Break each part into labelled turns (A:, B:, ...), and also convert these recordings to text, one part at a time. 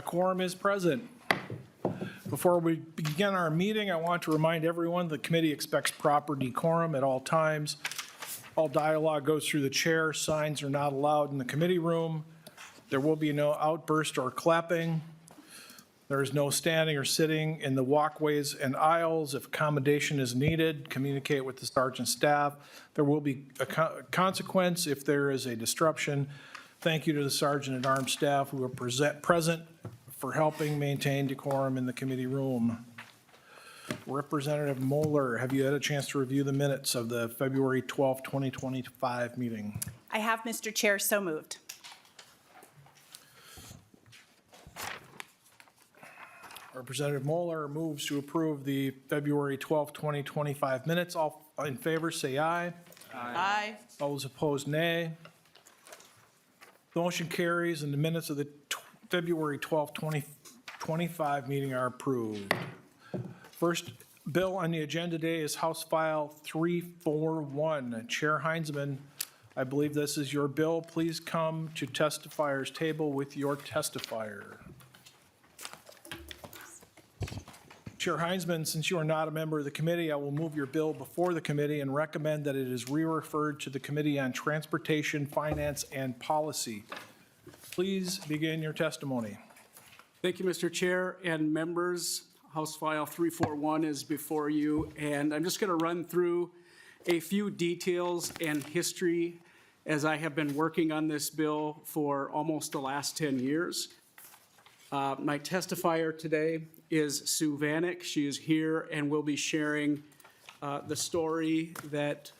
A: A quorum is present. Before we begin our meeting, I want to remind everyone the committee expects proper decorum at all times. All dialogue goes through the chair. Signs are not allowed in the committee room. There will be no outburst or clapping. There is no standing or sitting in the walkways and aisles. If accommodation is needed, communicate with the sergeant staff. There will be a consequence if there is a disruption. Thank you to the sergeant at arms staff who are present for helping maintain decorum in the committee room. Representative Moeller, have you had a chance to review the minutes of the February 12, 2025 meeting?
B: I have, Mr. Chair, so moved.
A: Representative Moeller moves to approve the February 12, 2025 minutes. All in favor, say aye.
B: Aye.
A: All those opposed, nay. The motion carries and the minutes of the February 12, 2025 meeting are approved. First bill on the agenda today is House File 341. Chair Heintzeman, I believe this is your bill. Please come to testifier's table with your testifier. Chair Heintzeman, since you are not a member of the committee, I will move your bill before the committee and recommend that it is re-referred to the Committee on Transportation, Finance, and Policy. Please begin your testimony.
C: Thank you, Mr. Chair and members. House File 341 is before you, and I'm just going to run through a few details and history as I have been working on this bill for almost the last 10 years. My testifier today is Sue Vanek. She is here and will be sharing the story that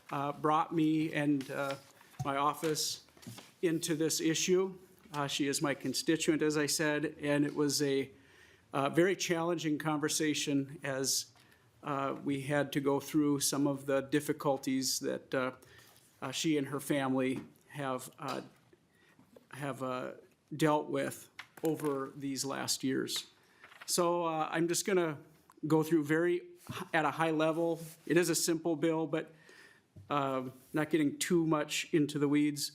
C: brought me and my office into this issue. She is my constituent, as I said, and it was a very challenging conversation as we had to go through some of the difficulties that she and her family have dealt with over these last years. So I'm just going to go through at a high level. It is a simple bill, but not getting too much into the weeds.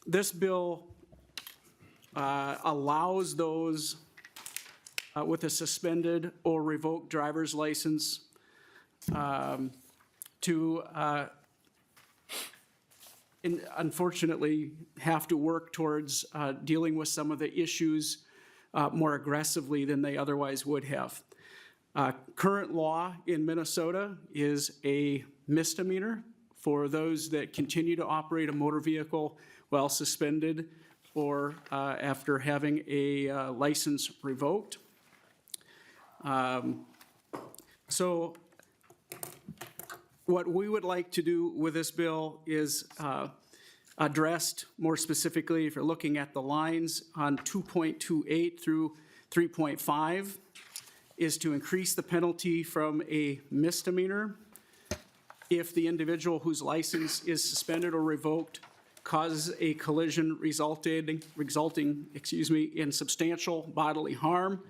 C: This bill allows those with a suspended or revoked driver's license to unfortunately have to work towards dealing with some of the issues more aggressively than they otherwise would have. Current law in Minnesota is a misdemeanor for those that continue to operate a motor vehicle while suspended or after having a license revoked. So what we would like to do with this bill is addressed more specifically, if you're looking at the lines on 2.28 through 3.5, is to increase the penalty from a misdemeanor if the individual whose license is suspended or revoked causes a collision resulting in substantial bodily harm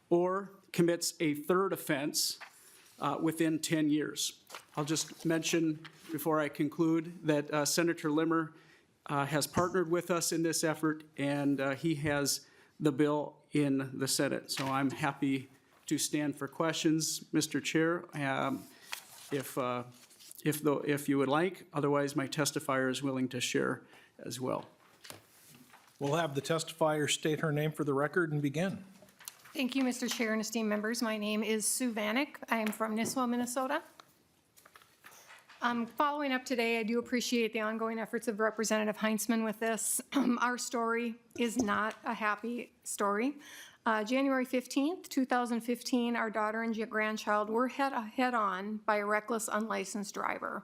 C: or commits a third offense within 10 years. I'll just mention before I conclude that Senator Limmer has partnered with us in this effort, and he has the bill in the Senate. So I'm happy to stand for questions, Mr. Chair, if you would like. Otherwise, my testifier is willing to share as well.
A: We'll have the testifier state her name for the record and begin.
D: Thank you, Mr. Chair and esteemed members. My name is Sue Vanek. I am from Nisswa, Minnesota. Following up today, I do appreciate the ongoing efforts of Representative Heintzeman with this. Our story is not a happy story. January 15th, 2015, our daughter and grandchild were hit head-on by a reckless, unlicensed driver.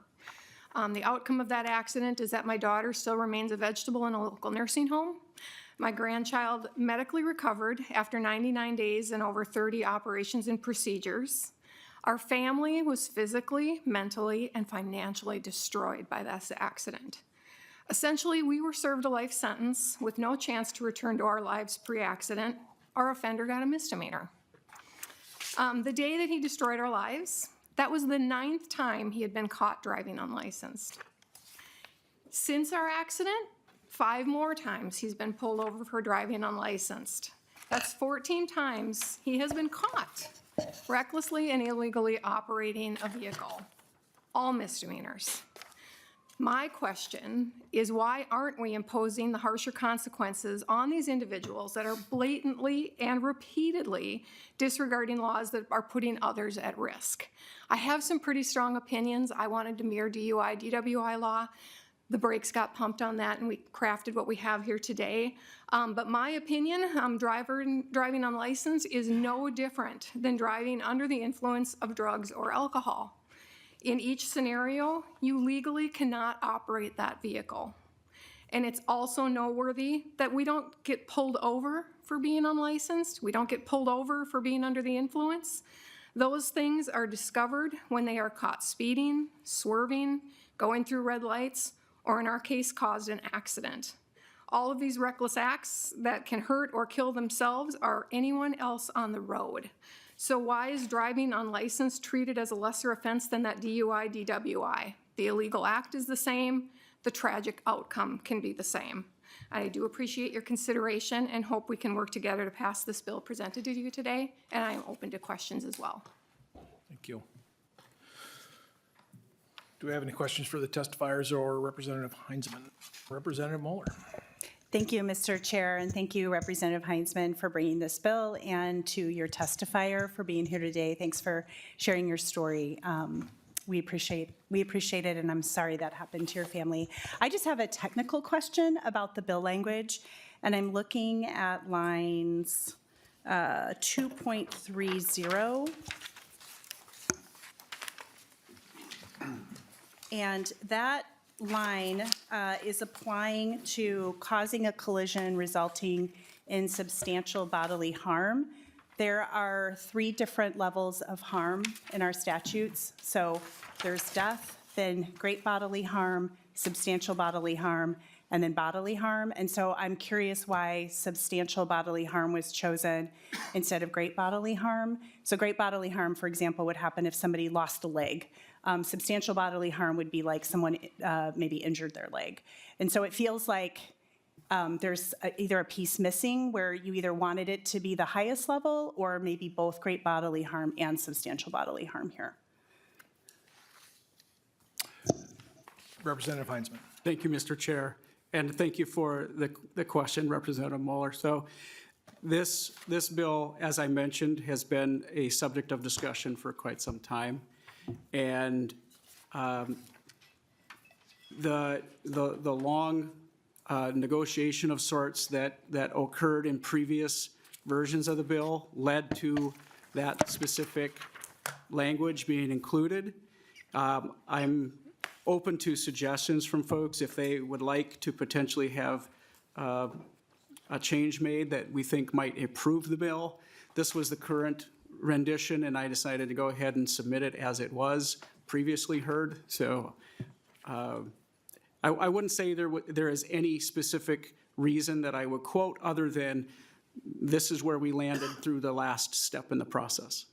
D: The outcome of that accident is that my daughter still remains a vegetable in a local nursing home. My grandchild medically recovered after 99 days and over 30 operations and procedures. Our family was physically, mentally, and financially destroyed by this accident. Essentially, we were served a life sentence with no chance to return to our lives pre-accident. Our offender got a misdemeanor. The day that he destroyed our lives, that was the 9th time he had been caught driving unlicensed. Since our accident, 5 more times he's been pulled over for driving unlicensed. That's 14 times he has been caught recklessly and illegally operating a vehicle. All misdemeanors. My question is, why aren't we imposing the harsher consequences on these individuals that are blatantly and repeatedly disregarding laws that are putting others at risk? I have some pretty strong opinions. I wanted to mirror DUI, DWI law. The brakes got pumped on that, and we crafted what we have here today. But my opinion, driving unlicensed is no different than driving under the influence of drugs or alcohol. In each scenario, you legally cannot operate that vehicle. And it's also noteworthy that we don't get pulled over for being unlicensed. We don't get pulled over for being under the influence. Those things are discovered when they are caught speeding, swerving, going through red lights, or in our case, caused an accident. All of these reckless acts that can hurt or kill themselves or anyone else on the road. So why is driving unlicensed treated as a lesser offense than that DUI, DWI? The illegal act is the same. The tragic outcome can be the same. I do appreciate your consideration and hope we can work together to pass this bill presented to you today, and I am open to questions as well.
A: Thank you. Do we have any questions for the testifiers or Representative Heintzeman? Representative Moeller.
B: Thank you, Mr. Chair, and thank you, Representative Heintzeman, for bringing this bill, and to your testifier for being here today. Thanks for sharing your story. We appreciate it, and I'm sorry that happened to your family. I just have a technical question about the bill language, and I'm looking at lines 2.30. And that line is applying to causing a collision resulting in substantial bodily harm. There are 3 different levels of harm in our statutes. So there's death, then great bodily harm, substantial bodily harm, and then bodily harm. And so I'm curious why substantial bodily harm was chosen instead of great bodily harm. So great bodily harm, for example, would happen if somebody lost a leg. Substantial bodily harm would be like someone maybe injured their leg. And so it feels like there's either a piece missing where you either wanted it to be the highest level or maybe both great bodily harm and substantial bodily harm here.
A: Representative Heintzeman.
C: Thank you, Mr. Chair, and thank you for the question, Representative Moeller. So this bill, as I mentioned, has been a subject of discussion for quite some time. And the long negotiation of sorts that occurred in previous versions of the bill led to that specific language being included. I'm open to suggestions from folks if they would like to potentially have a change made that we think might improve the bill. This was the current rendition, and I decided to go ahead and submit it as it was previously heard. So I wouldn't say there is any specific reason that I would quote other than this is where we landed through the last step in the process.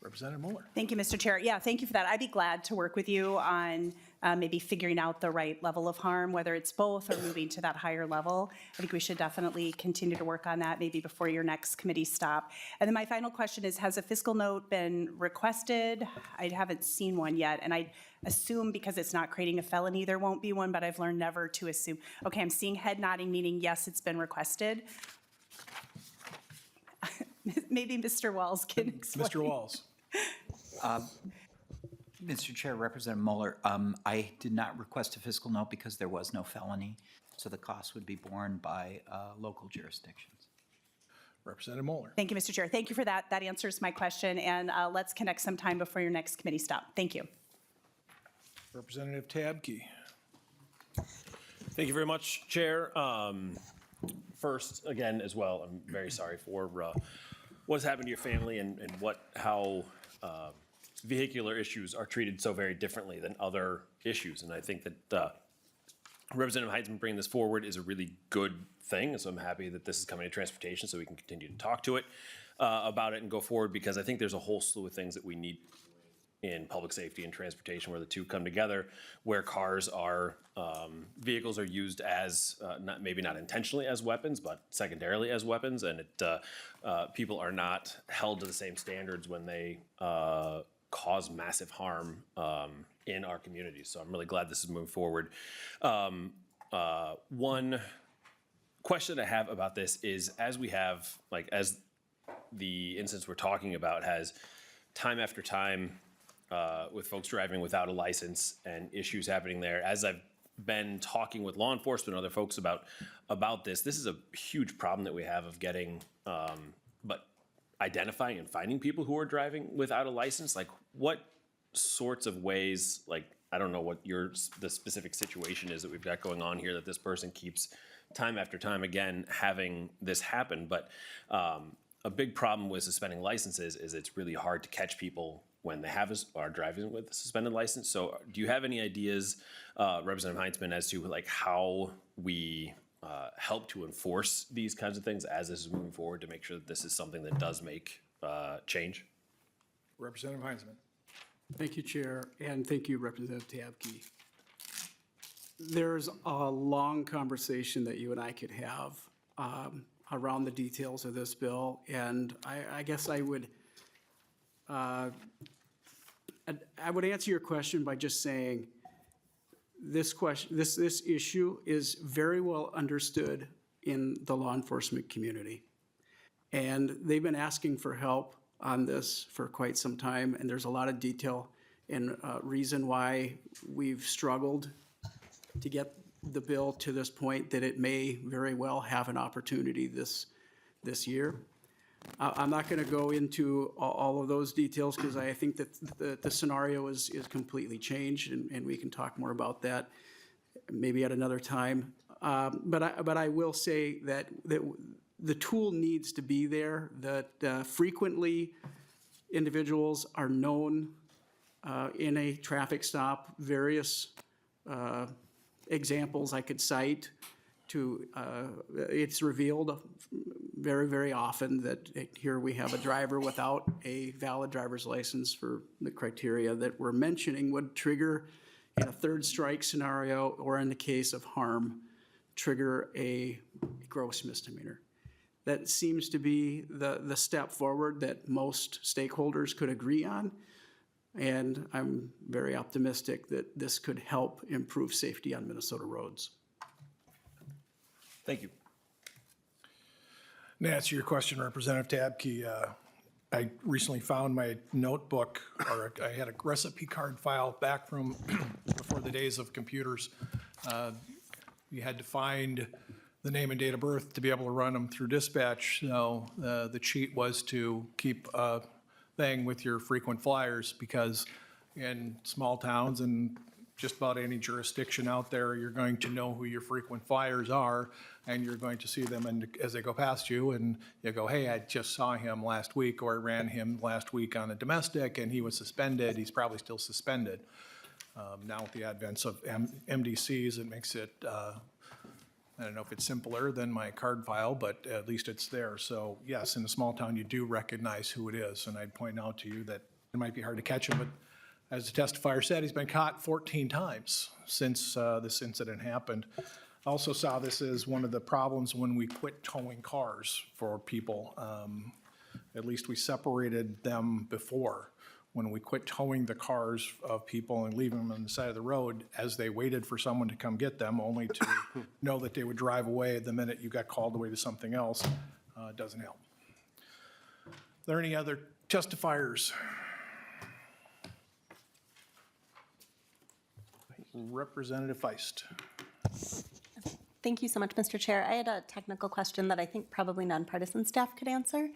A: Representative Moeller.
B: Thank you, Mr. Chair. Yeah, thank you for that. I'd be glad to work with you on maybe figuring out the right level of harm, whether it's both or moving to that higher level. I think we should definitely continue to work on that maybe before your next committee stop. And then my final question is, has a fiscal note been requested? I haven't seen one yet, and I assume because it's not creating a felony, there won't be one, but I've learned never to assume. Okay, I'm seeing head nodding, meaning yes, it's been requested. Maybe Mr. Walls can explain.
A: Mr. Walls.
E: Mr. Chair, Representative Mueller, I did not request a fiscal note because there was no felony, so the cost would be borne by local jurisdictions.
A: Representative Mueller.
B: Thank you, Mr. Chair. Thank you for that. That answers my question, and let's connect sometime before your next committee stop. Thank you.
A: Representative Tabke.
F: Thank you very much, Chair. First, again, as well, I'm very sorry for what's happened to your family and how vehicular issues are treated so very differently than other issues. And I think that Representative Heintzeman bringing this forward is a really good thing. So I'm happy that this is coming to transportation so we can continue to talk to it about it and go forward, because I think there's a whole slew of things that we need in public safety and transportation where the two come together, where cars are, vehicles are used as, maybe not intentionally as weapons, but secondarily as weapons, and people are not held to the same standards when they cause massive harm in our communities. So I'm really glad this is moving forward. One question I have about this is, as we have, like, as the instance we're talking about has time after time with folks driving without a license and issues happening there, as I've been talking with law enforcement and other folks about this is a huge problem that we have of getting, but identifying and finding people who are driving without a license. Like, what sorts of ways, like, I don't know what the specific situation is that we've got going on here, that this person keeps time after time again having this happen. But a big problem with suspending licenses is it's really hard to catch people when they are driving with a suspended license. So do you have any ideas, Representative Heintzeman, as to like how we help to enforce these kinds of things as this is moving forward to make sure that this is something that does make change?
A: Representative Heintzeman.
C: Thank you, Chair, and thank you, Representative Tabke. There's a long conversation that you and I could have around the details of this bill, and I guess I would answer your question by just saying this issue is very well understood in the law enforcement community, and they've been asking for help on this for quite some time, and there's a lot of detail and reason why we've struggled to get the bill to this point, that it may very well have an opportunity this year. I'm not going to go into all of those details because I think that the scenario is completely changed, and we can talk more about that maybe at another time. But I will say that the tool needs to be there, that frequently individuals are known in a traffic stop. Various examples I could cite to, it's revealed very, very often that here we have a driver without a valid driver's license for the criteria that we're mentioning would trigger in a third strike scenario, or in the case of harm, trigger a gross misdemeanor. That seems to be the step forward that most stakeholders could agree on. And I'm very optimistic that this could help improve safety on Minnesota roads.
F: Thank you.
A: To answer your question, Representative Tabke, I recently found my notebook, or I had a recipe card file back from before the days of computers. You had to find the name and date of birth to be able to run them through dispatch. So the cheat was to keep a thing with your frequent flyers, because in small towns and just about any jurisdiction out there, you're going to know who your frequent flyers are, and you're going to see them as they go past you, and you go, hey, I just saw him last week, or I ran him last week on a domestic and he was suspended. He's probably still suspended. Now with the advent of MDCs, it makes it, I don't know if it's simpler than my card file, but at least it's there. So yes, in a small town, you do recognize who it is. And I'd point out to you that it might be hard to catch him, but as the testifier said, he's been caught 14 times since this incident happened. I also saw this as one of the problems when we quit towing cars for people. At least we separated them before. When we quit towing the cars of people and leaving them on the side of the road as they waited for someone to come get them, only to know that they would drive away the minute you got called away to something else, doesn't help. Are there any other testifiers? Representative Feist.
G: Thank you so much, Mr. Chair. I had a technical question that I think probably nonpartisan staff could answer.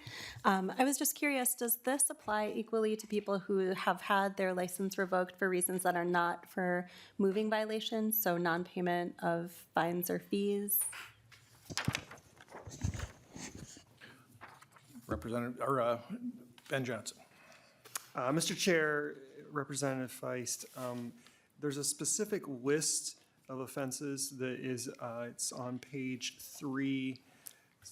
G: I was just curious, does this apply equally to people who have had their license revoked for reasons that are not for moving violations, so non-payment of fines or fees?
A: Representative, or Ben Johnson.
H: Mr. Chair, Representative Feist, there's a specific list of offenses that is, it's on page 3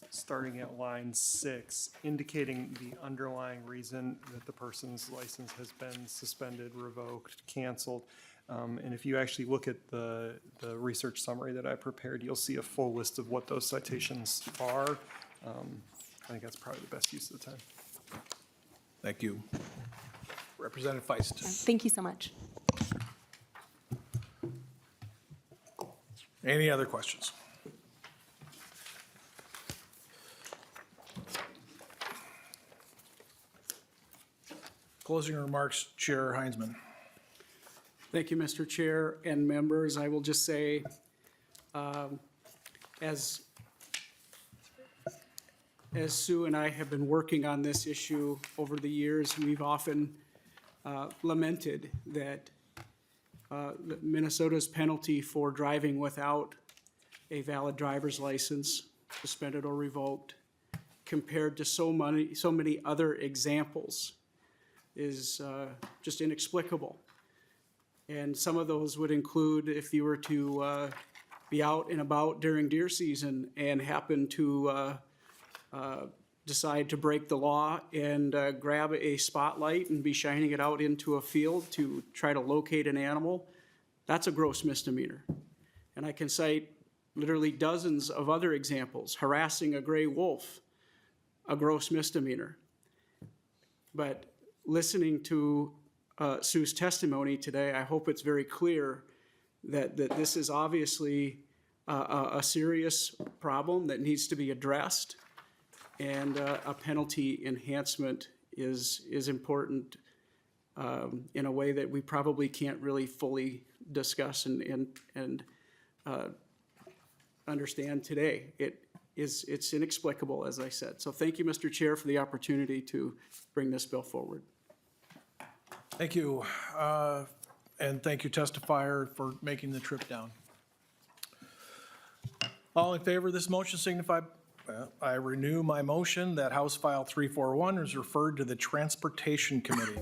H: starting at line 6, indicating the underlying reason that the person's license has been suspended, revoked, canceled. And if you actually look at the research summary that I prepared, you'll see a full list of what those citations are. I think that's probably the best use of the time.
A: Thank you. Representative Feist.
G: Thank you so much.
A: Any other questions? Closing remarks, Chair Heintzeman.
C: Thank you, Mr. Chair and members. I will just say, as Sue and I have been working on this issue over the years, we've often lamented that Minnesota's penalty for driving without a valid driver's license, suspended or revoked, compared to so many other examples, is just inexplicable. And some of those would include if you were to be out and about during deer season and happen to decide to break the law and grab a spotlight and be shining it out into a field to try to locate an animal, that's a gross misdemeanor. And I can cite literally dozens of other examples. Harassing a gray wolf, a gross misdemeanor. But listening to Sue's testimony today, I hope it's very clear that this is obviously a serious problem that needs to be addressed, and a penalty enhancement is important in a way that we probably can't really fully discuss and understand today. It's inexplicable, as I said. So thank you, Mr. Chair, for the opportunity to bring this bill forward.
A: Thank you. And thank you, testifier, for making the trip down. All in favor of this motion signify, I renew my motion that House File 341 is referred to the Transportation Committee.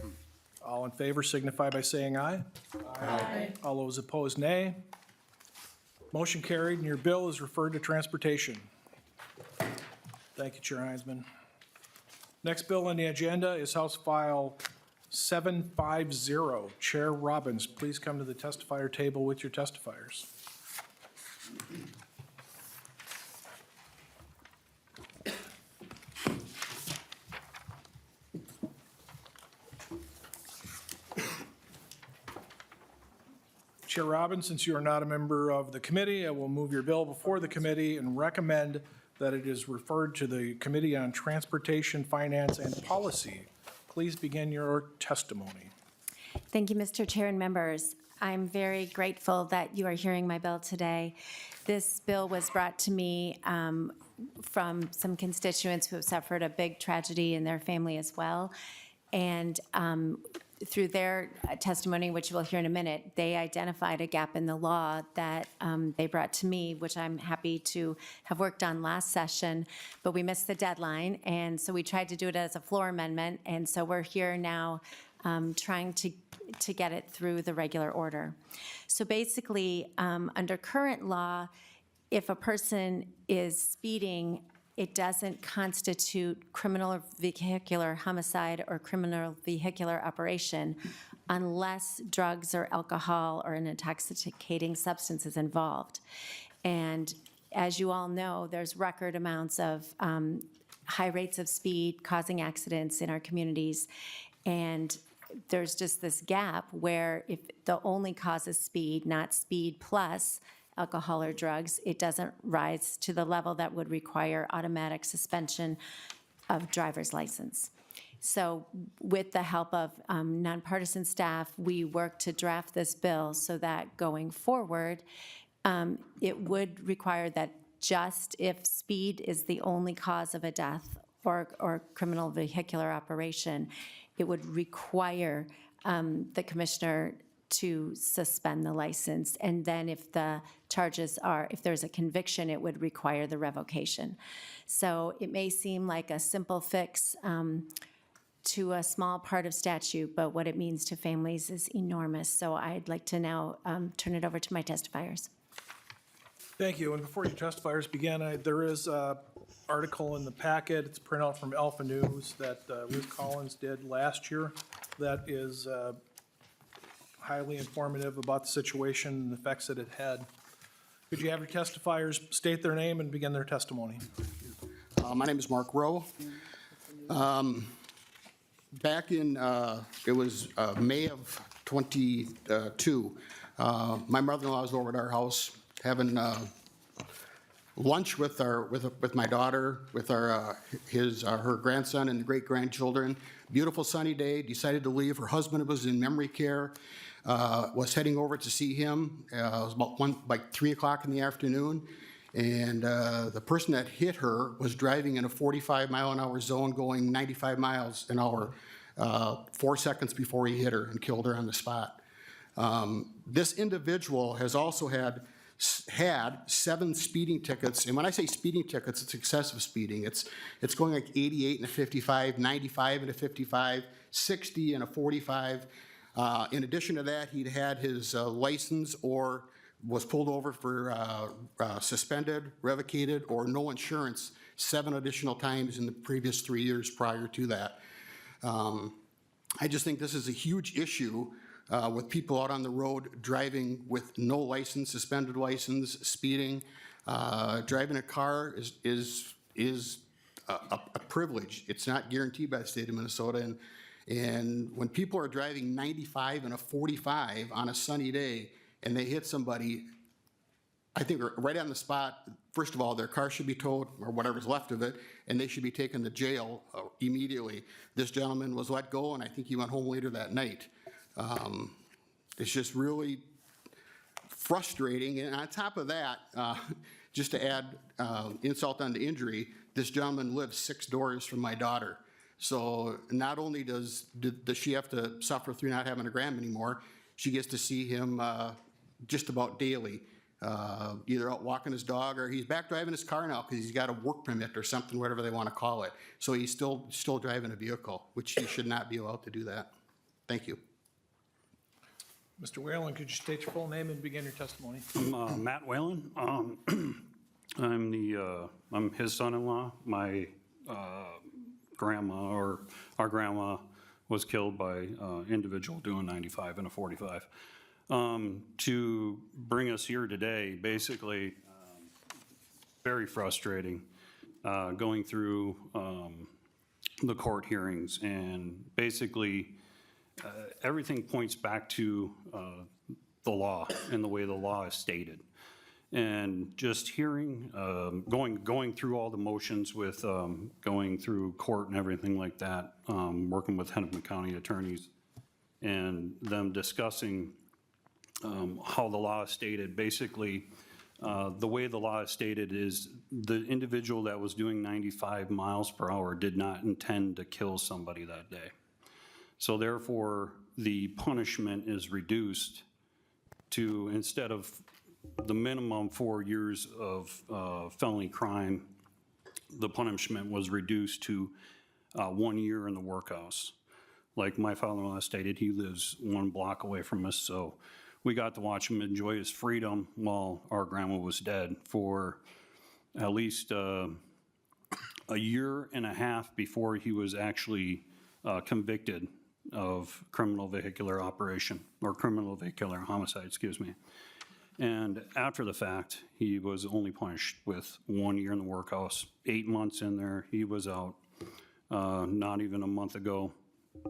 A: All in favor signify by saying aye. Aye. All those opposed, nay. Motion carried, and your bill is referred to Transportation. Thank you, Chair Heintzeman. Next bill on the agenda is House File 750. Chair Robbins, please come to the testifier table with your testifiers. Chair Robbins, since you are not a member of the committee, I will move your bill before the committee and recommend that it is referred to the Committee on Transportation, Finance, and Policy. Please begin your testimony.
I: Thank you, Mr. Chair and members. I'm very grateful that you are hearing my bill today. This bill was brought to me from some constituents who have suffered a big tragedy in their family as well. And through their testimony, which we'll hear in a minute, they identified a gap in the law that they brought to me, which I'm happy to have worked on last session, but we missed the deadline, and so we tried to do it as a floor amendment, and so we're here now trying to get it through the regular order. So basically, under current law, if a person is speeding, it doesn't constitute criminal or vehicular homicide or criminal vehicular operation unless drugs or alcohol or an intoxicating substance is involved. And as you all know, there's record amounts of high rates of speed causing accidents in our communities. And there's just this gap where if the only cause is speed, not speed plus alcohol or drugs, it doesn't rise to the level that would require automatic suspension of driver's license. So with the help of nonpartisan staff, we worked to draft this bill so that going forward, it would require that just if speed is the only cause of a death or criminal vehicular operation, it would require the commissioner to suspend the license. And then if the charges are, if there's a conviction, it would require the revocation. So it may seem like a simple fix to a small part of statute, but what it means to families is enormous. So I'd like to now turn it over to my testifiers.
A: Thank you. And before your testifiers begin, there is article in the packet. It's a printout from Alpha News that Liz Collins did last year that is highly informative about the situation and the effects that it had. Could you have your testifiers state their name and begin their testimony?
J: My name is Mark Rowe. Back in, it was May of '22, my mother-in-law was over at our house having lunch with my daughter, with her grandson and great-grandchildren. Beautiful sunny day, decided to leave. Her husband was in memory care, was heading over to see him. It was about 3 o'clock in the afternoon. And the person that hit her was driving in a 45-mile-an-hour zone going 95 miles an hour 4 seconds before he hit her and killed her on the spot. This individual has also had 7 speeding tickets. And when I say speeding tickets, it's excessive speeding. It's going like 88 and a 55, 95 and a 55, 60 and a 45. In addition to that, he'd had his license or was pulled over for suspended, revocated, or no insurance 7 additional times in the previous 3 years prior to that. I just think this is a huge issue with people out on the road driving with no license, suspended license, speeding. Driving a car is a privilege. It's not guaranteed by the state of Minnesota. And when people are driving 95 and a 45 on a sunny day, and they hit somebody, I think right on the spot, first of all, their car should be towed, or whatever's left of it, and they should be taken to jail immediately. This gentleman was let go, and I think he went home later that night. It's just really frustrating. And on top of that, just to add insult onto injury, this gentleman lives 6 doors from my daughter. So not only does she have to suffer through not having a gram anymore, she gets to see him just about daily, either out walking his dog or he's back driving his car now because he's got a work permit or something, whatever they want to call it. So he's still driving a vehicle, which he should not be allowed to do that. Thank you.
A: Mr. Whalen, could you state your full name and begin your testimony?
K: I'm Matt Whalen. I'm his son-in-law. My grandma, or our grandma, was killed by an individual doing 95 and a 45. To bring us here today, basically, very frustrating, going through the court hearings, and basically everything points back to the law and the way the law is stated. And just hearing, going through all the motions with going through court and everything like that, working with Heintzeman County attorneys, and them discussing how the law is stated. Basically, the way the law is stated is the individual that was doing 95 miles per hour did not intend to kill somebody that day. So therefore, the punishment is reduced to, instead of the minimum 4 years of felony crime, the punishment was reduced to 1 year in the workhouse. Like my father-in-law stated, he lives 1 block away from us, so we got to watch him enjoy his freedom while our grandma was dead for at least a year and a half before he was actually convicted of criminal vehicular operation, or criminal vehicular homicide, excuse me. And after the fact, he was only punished with 1 year in the workhouse, 8 months in there, he was out. Not even a month ago,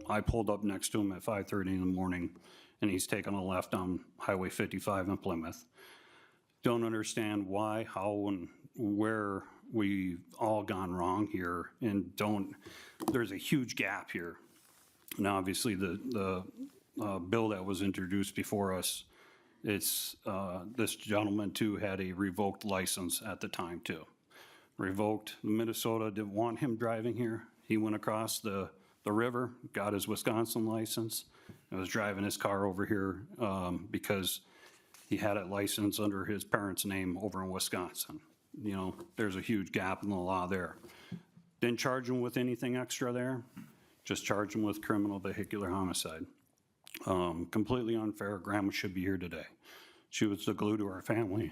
K: I pulled up next to him at 5:30 in the morning, and he's taking a left on Highway 55 in Plymouth. Don't understand why, how, and where we've all gone wrong here, and there's a huge gap here. Now, obviously, the bill that was introduced before us, it's, this gentleman too had a revoked license at the time too. Revoked. Minnesota didn't want him driving here. He went across the river, got his Wisconsin license, and was driving his car over here because he had a license under his parents' name over in Wisconsin. You know, there's a huge gap in the law there. Didn't charge him with anything extra there, just charge him with criminal vehicular homicide. Completely unfair. Grandma should be here today. She was the glue to our family.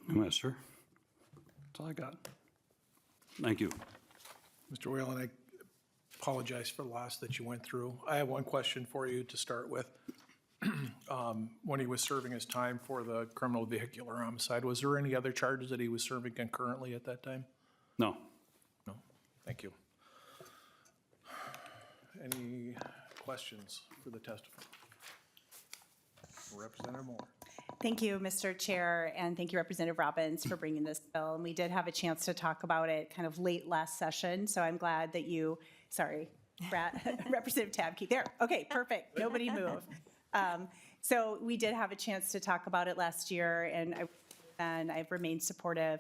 K: I miss her. That's all I got. Thank you.
A: Mr. Whalen, I apologize for the loss that you went through. I have one question for you to start with. When he was serving his time for the criminal vehicular homicide, was there any other charges that he was serving concurrently at that time?
K: No.
A: No. Thank you. Any questions for the testifier? Representative Moore.
B: Thank you, Mr. Chair, and thank you, Representative Robbins, for bringing this bill. And we did have a chance to talk about it kind of late last session, so I'm glad that you, sorry, Representative Tabke, there, okay, perfect, nobody move. So we did have a chance to talk about it last year, and I've remained supportive.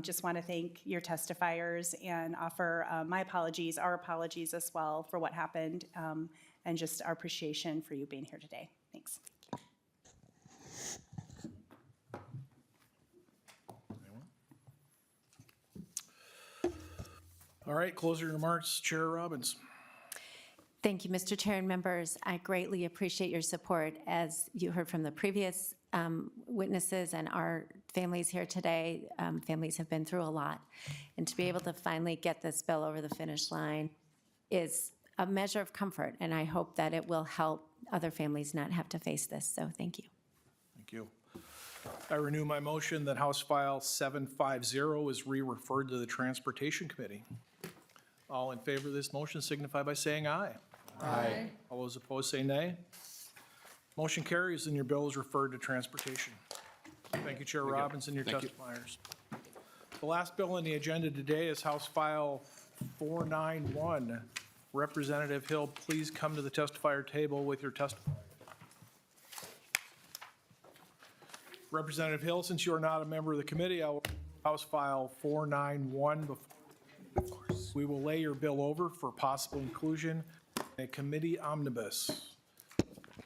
B: Just want to thank your testifiers and offer my apologies, our apologies as well for what happened, and just our appreciation for you being here today. Thanks.
A: All right, closing remarks, Chair Robbins.
I: Thank you, Mr. Chair and members. I greatly appreciate your support. As you heard from the previous witnesses and our families here today, families have been through a lot. And to be able to finally get this bill over the finish line is a measure of comfort, and I hope that it will help other families not have to face this. So thank you.
A: Thank you. I renew my motion that House File 750 is re-referred to the Transportation Committee. All in favor of this motion signify by saying aye. Aye. All those opposed say nay. Motion carries and your bill is referred to Transportation. Thank you, Chair Robbins and your testifiers. The last bill on the agenda today is House File 491. Representative Hill, please come to the testifier table with your testimony. Representative Hill, since you are not a member of the committee, I will House File 491 before. We will lay your bill over for possible inclusion in a committee omnibus.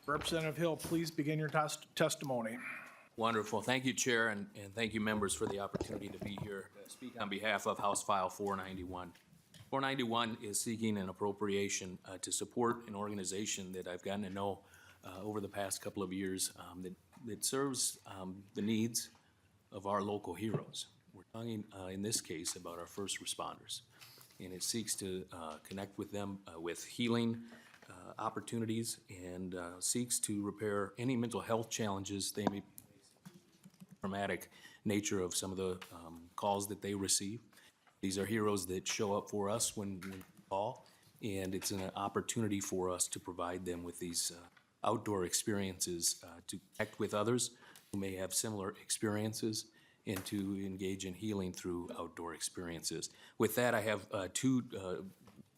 A: Representative Hill, please begin your testimony.
L: Wonderful. Thank you, Chair, and thank you, members, for the opportunity to be here to speak on behalf of House File 491. 491 is seeking an appropriation to support an organization that I've gotten to know over the past couple of years that serves the needs of our local heroes. We're talking, in this case, about our first responders, and it seeks to connect with them with healing opportunities and seeks to repair any mental health challenges they may traumatic nature of some of the calls that they receive. These are heroes that show up for us when we call, and it's an opportunity for us to provide them with these outdoor experiences to connect with others who may have similar experiences and to engage in healing through outdoor experiences. With that, I have two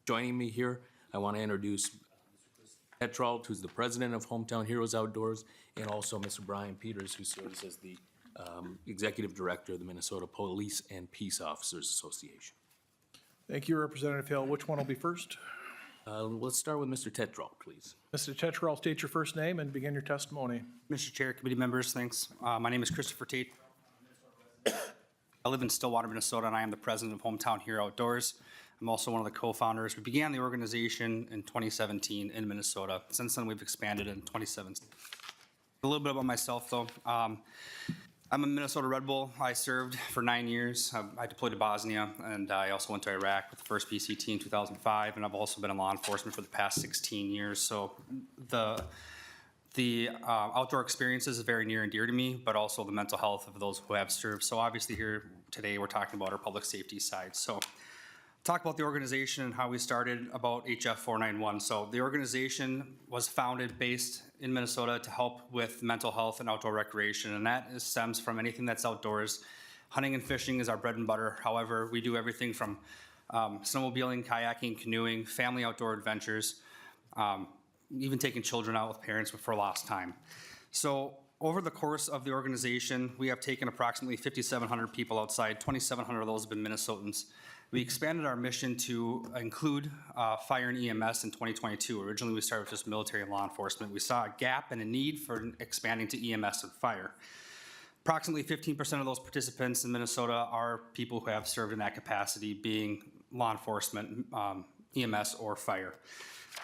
L: joining me here. I want to introduce Petrault, who's the president of Hometown Heroes Outdoors, and also Mr. Brian Peters, who serves as the executive director of the Minnesota Police and Peace Officers Association.
A: Thank you, Representative Hill. Which one will be first?
L: Let's start with Mr. Tetrault, please.
A: Mr. Tetrault, state your first name and begin your testimony.
M: Mr. Chair, committee members, thanks. My name is Christopher Tate. I live in Stillwater, Minnesota, and I am the president of Hometown Hero Outdoors. I'm also one of the co-founders. We began the organization in 2017 in Minnesota. Since then, we've expanded in 2017. A little bit about myself, though. I'm a Minnesota Red Bull. I served for 9 years. I deployed to Bosnia, and I also went to Iraq with the 1st PCT in 2005, and I've also been in law enforcement for the past 16 years. So the outdoor experiences is very near and dear to me, but also the mental health of those who have served. So obviously here today, we're talking about our public safety side. So talk about the organization and how we started about HF 491. So the organization was founded based in Minnesota to help with mental health and outdoor recreation, and that stems from anything that's outdoors. Hunting and fishing is our bread and butter. However, we do everything from snowmobiling, kayaking, canoeing, family outdoor adventures, even taking children out with parents for a lost time. So over the course of the organization, we have taken approximately 5,700 people outside. 2,700 of those have been Minnesotans. We expanded our mission to include fire and EMS in 2022. Originally, we started with just military and law enforcement. We saw a gap and a need for expanding to EMS and fire. Approximately 15% of those participants in Minnesota are people who have served in that capacity, being law enforcement, EMS, or fire.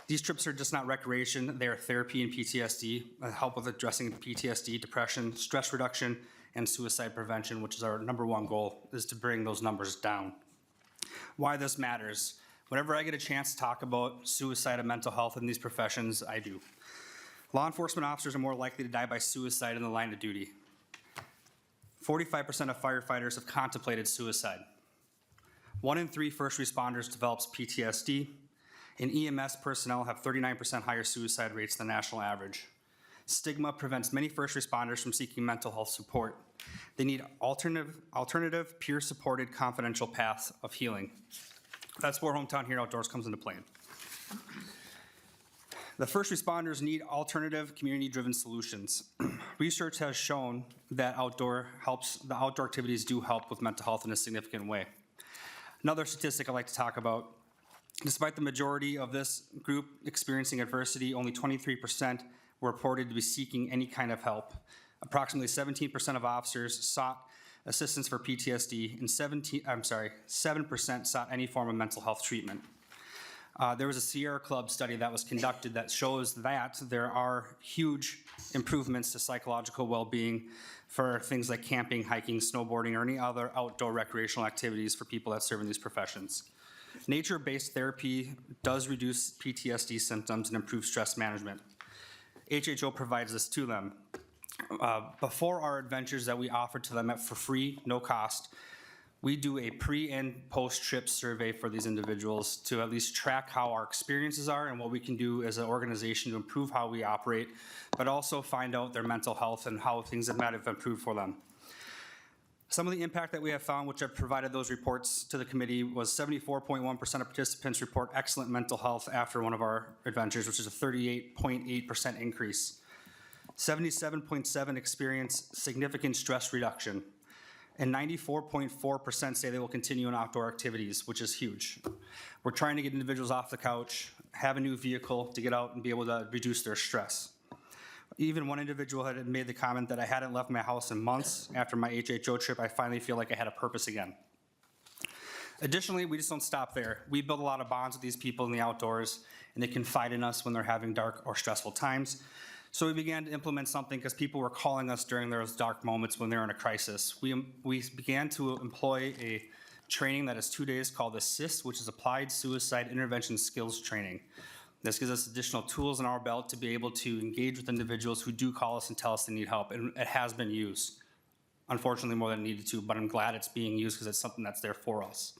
M: These trips are just not recreation. They are therapy and PTSD, help with addressing PTSD, depression, stress reduction, and suicide prevention, which is our #1 goal, is to bring those numbers down. why this matters. Whenever I get a chance to talk about suicide and mental health in these professions, I do. Law enforcement officers are more likely to die by suicide in the line of duty. 45% of firefighters have contemplated suicide. 1 in 3 first responders develops PTSD, and EMS personnel have 39% higher suicide rates than the national average. Stigma prevents many first responders from seeking mental health support. They need alternative peer-supported, confidential paths of healing. That's where Hometown Hero Outdoors comes into play. The first responders need alternative, community-driven solutions. Research has shown that the outdoor activities do help with mental health in a significant way. Another statistic I'd like to talk about, despite the majority of this group experiencing adversity, only 23% were reported to be seeking any kind of help. Approximately 17% of officers sought assistance for PTSD, and 7% sought any form of mental health treatment. There was a Sierra Club study that was conducted that shows that there are huge improvements to psychological well-being for things like camping, hiking, snowboarding, or any other outdoor recreational activities for people that serve in these professions. Nature-based therapy does reduce PTSD symptoms and improve stress management. HHO provides this to them. Before our adventures that we offer to them for free, no cost, we do a pre and post-trip survey for these individuals to at least track how our experiences are and what we can do as an organization to improve how we operate, but also find out their mental health and how things might have improved for them. Some of the impact that we have found, which I've provided those reports to the committee, was 74.1% of participants report excellent mental health after one of our adventures, which is a 38.8% increase. 77.7% experience significant stress reduction, and 94.4% say they will continue in outdoor activities, which is huge. We're trying to get individuals off the couch, have a new vehicle to get out and be able to reduce their stress. Even one individual had made the comment that I hadn't left my house in months. After my HHO trip, I finally feel like I had a purpose again. Additionally, we just don't stop there. We build a lot of bonds with these people in the outdoors, and they confide in us when they're having dark or stressful times. So we began to implement something because people were calling us during those dark moments when they're in a crisis. We began to employ a training that is 2 days called ASSIST, which is Applied Suicide Intervention Skills Training. This gives us additional tools in our belt to be able to engage with individuals who do call us and tell us they need help, and it has been used. Unfortunately, more than it needed to, but I'm glad it's being used because it's something that's there for us.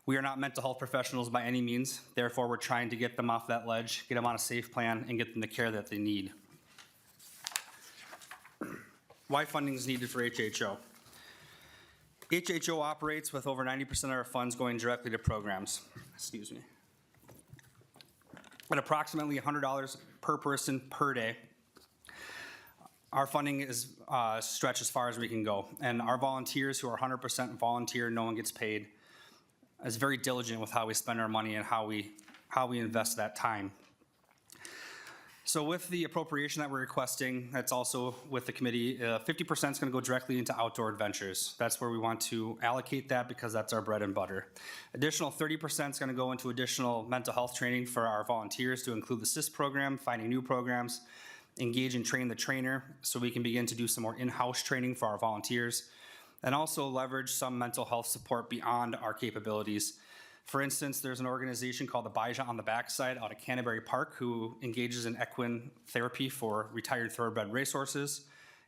M: We are not mental health professionals by any means. Therefore, we're trying to get them off that ledge, get them on a safe plan, and get them the care that they need. Why funding is needed for HHO? HHO operates with over 90% of our funds going directly to programs. Excuse me. At approximately $100 per person per day, our funding is stretched as far as we can go. And our volunteers, who are 100% volunteer, no one gets paid, is very diligent with how we spend our money and how we invest that time. So with the appropriation that we're requesting, that's also with the committee, 50% is going to go directly into outdoor adventures. That's where we want to allocate that because that's our bread and butter. Additional 30% is going to go into additional mental health training for our volunteers to include the ASSIST program, finding new programs, engage and train the trainer so we can begin to do some more in-house training for our volunteers, and also leverage some mental health support beyond our capabilities. For instance, there's an organization called the Baja on the Backside out of Canterbury Park who engages in equine therapy for retired thoroughbred racehorses,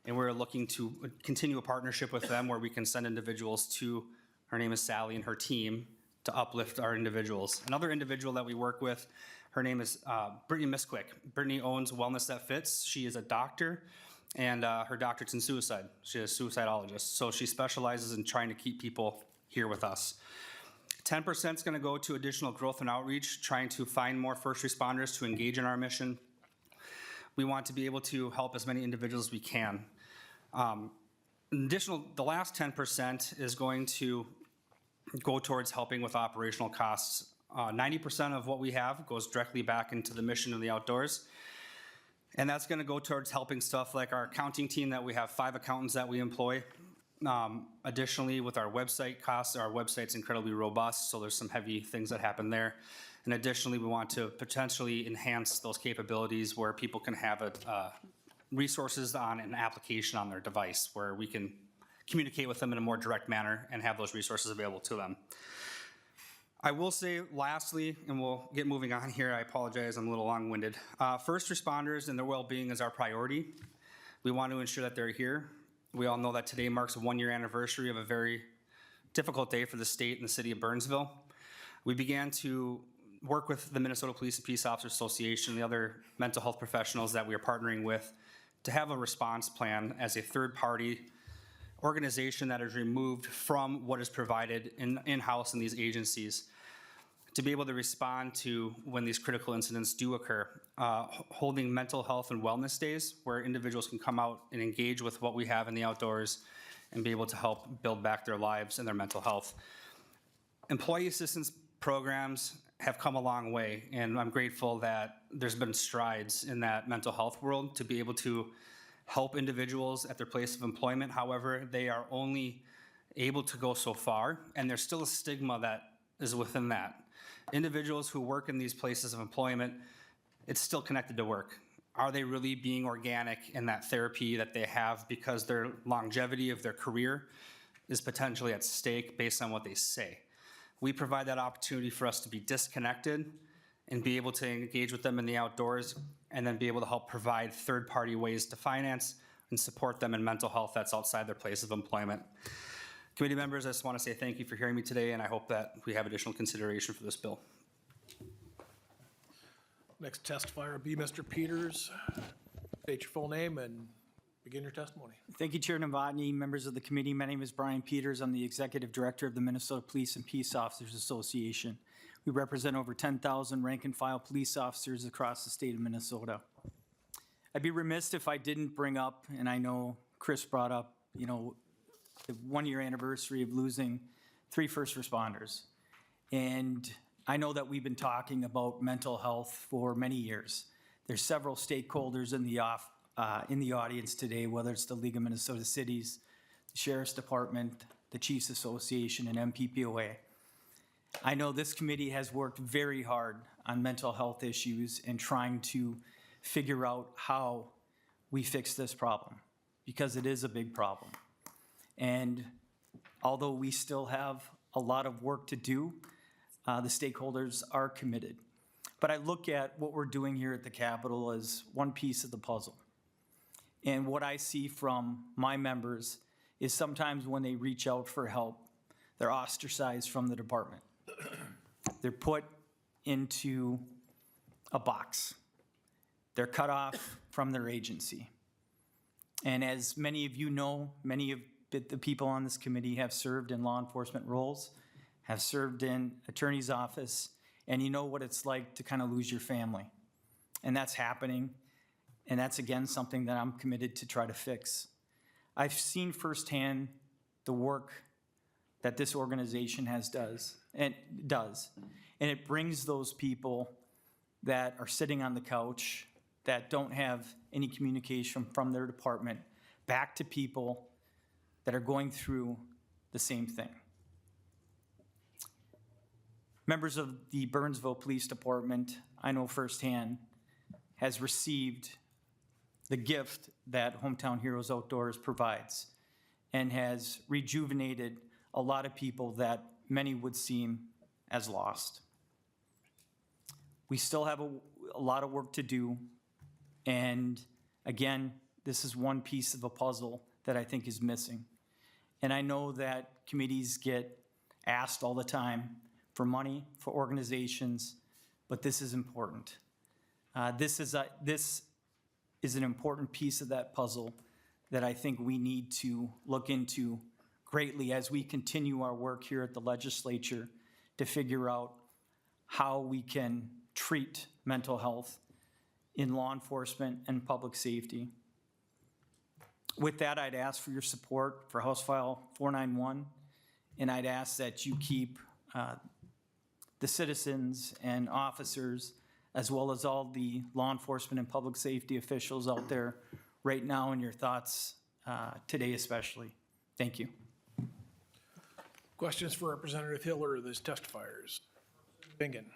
M: and we're looking to continue a partnership with them where we can send individuals to, her name is Sally, and her team to uplift our individuals. Another individual that we work with, her name is Brittany Misquick. Brittany owns Wellness That Fits. She is a doctor, and her doctorate's in suicide. She's a suicidologist, so she specializes in trying to keep people here with us. 10% is going to go to additional growth and outreach, trying to find more first responders to engage in our mission. We want to be able to help as many individuals as we can. The last 10% is going to go towards helping with operational costs. 90% of what we have goes directly back into the mission of the outdoors. And that's going to go towards helping stuff like our accounting team that we have 5 accountants that we employ. Additionally, with our website costs, our website's incredibly robust, so there's some heavy things that happen there. And additionally, we want to potentially enhance those capabilities where people can have resources on an application on their device where we can communicate with them in a more direct manner and have those resources available to them. I will say lastly, and we'll get moving on here, I apologize, I'm a little long-winded. First responders and their well-being is our priority. We want to ensure that they're here. We all know that today marks a one-year anniversary of a very difficult day for the state and the city of Burnsville. We began to work with the Minnesota Police and Peace Officers Association and the other mental health professionals that we are partnering with to have a response plan as a third-party organization that is removed from what is provided in-house in these agencies to be able to respond to when these critical incidents do occur. Holding mental health and wellness days where individuals can come out and engage with what we have in the outdoors and be able to help build back their lives and their mental health. Employee assistance programs have come a long way, and I'm grateful that there's been strides in that mental health world to be able to help individuals at their place of employment. However, they are only able to go so far, and there's still a stigma that is within that. Individuals who work in these places of employment, it's still connected to work. Are they really being organic in that therapy that they have because their longevity of their career is potentially at stake based on what they say? We provide that opportunity for us to be disconnected and be able to engage with them in the outdoors and then be able to help provide third-party ways to finance and support them in mental health that's outside their place of employment. Committee members, I just want to say thank you for hearing me today, and I hope that we have additional consideration for this bill.
A: Next testifier will be Mr. Peters. State your full name and begin your testimony.
N: Thank you, Chair Novotny, members of the committee. My name is Brian Peters. I'm the Executive Director of the Minnesota Police and Peace Officers Association. We represent over 10,000 rank-and-file police officers across the state of Minnesota. I'd be remiss if I didn't bring up, and I know Chris brought up, the one-year anniversary of losing 3 first responders. And I know that we've been talking about mental health for many years. There's several stakeholders in the audience today, whether it's the League of Minnesota Cities, the Sheriff's Department, the Chiefs Association, and MPPOA. I know this committee has worked very hard on mental health issues and trying to figure out how we fix this problem, because it is a big problem. And although we still have a lot of work to do, the stakeholders are committed. But I look at what we're doing here at the Capitol as one piece of the puzzle. And what I see from my members is sometimes when they reach out for help, they're ostracized from the department. They're put into a box. They're cut off from their agency. And as many of you know, many of the people on this committee have served in law enforcement roles, have served in attorney's office, and you know what it's like to kind of lose your family. And that's happening, and that's again something that I'm committed to try to fix. I've seen firsthand the work that this organization does, and it brings those people that are sitting on the couch, that don't have any communication from their department, back to people that are going through the same thing. Members of the Burnsville Police Department, I know firsthand, has received the gift that Hometown Heroes Outdoors provides and has rejuvenated a lot of people that many would seem as lost. We still have a lot of work to do, and again, this is one piece of a puzzle that I think is missing. And I know that committees get asked all the time for money, for organizations, but this is important. This is an important piece of that puzzle that I think we need to look into greatly as we continue our work here at the legislature to figure out how we can treat mental health in law enforcement and public safety. With that, I'd ask for your support for House File 491, and I'd ask that you keep the citizens and officers, as well as all the law enforcement and public safety officials out there right now in your thoughts today especially. Thank you.
A: Questions for Representative Hill or the testifiers? Bingen.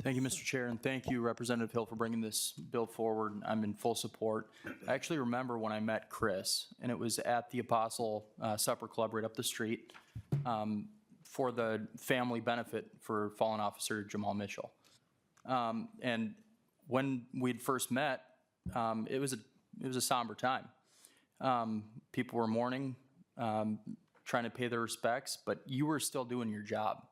O: Thank you, Mr. Chair, and thank you, Representative Hill, for bringing this bill forward. I'm in full support. I actually remember when I met Chris, and it was at the Apostle Supper Club right up the street. for the family benefit for fallen officer Jamal Mitchell. And when we'd first met, it was a somber time. People were mourning, trying to pay their respects, but you were still doing your job.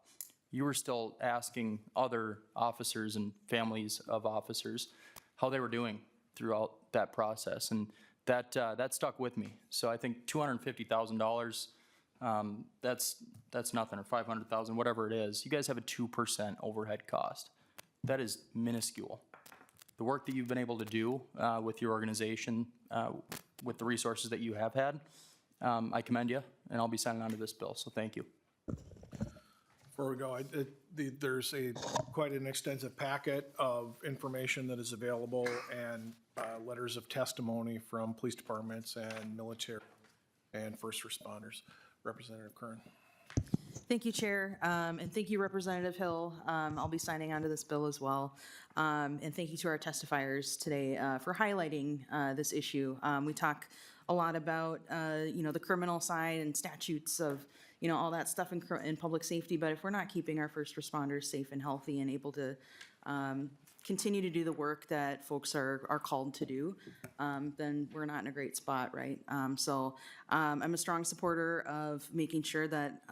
O: You were still asking other officers and families of officers how they were doing throughout that process, and that stuck with me. So I think $250,000, that's nothing, or $500,000, whatever it is. You guys have a 2% overhead cost. That is minuscule. The work that you've been able to do with your organization, with the resources that you have had, I commend you, and I'll be signing on to this bill, so thank you.
A: Before we go, there's quite an extensive packet of information that is available and letters of testimony from police departments and military and first responders. Representative Curran.
P: Thank you, Chair, and thank you, Representative Hill. I'll be signing on to this bill as well. And thank you to our testifiers today for highlighting this issue. We talk a lot about, the criminal side and statutes of, all that stuff in public safety, but if we're not keeping our first responders safe and healthy and able to continue to do the work that folks are called to do, then we're not in a great spot, right? So I'm a strong supporter of making sure that